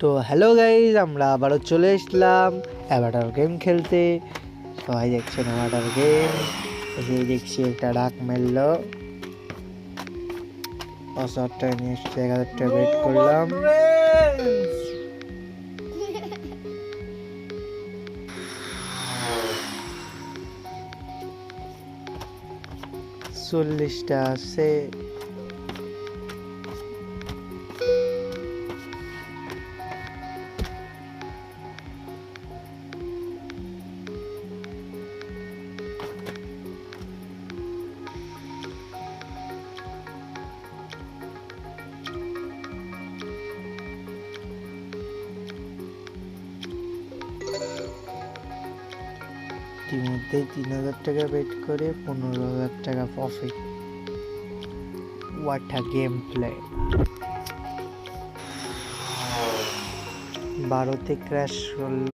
তো hello guys, আমরা আবারও চলে এসলাম অ্যাভাটার গেম খেলতে। সবাই দেখছেন অ্যাভাটার গেম। এই দেখছি একটা ডাক মেললো, 5,000 টাকা নিয়ে এসছে, 1,000 টাকা বেট করলাম। 40টা আছে। ইতিমধ্যেই 3,000 টাকা বেট করে 15,000 টাকা profit. What a game play. 12তে ক্র্যাশ করল।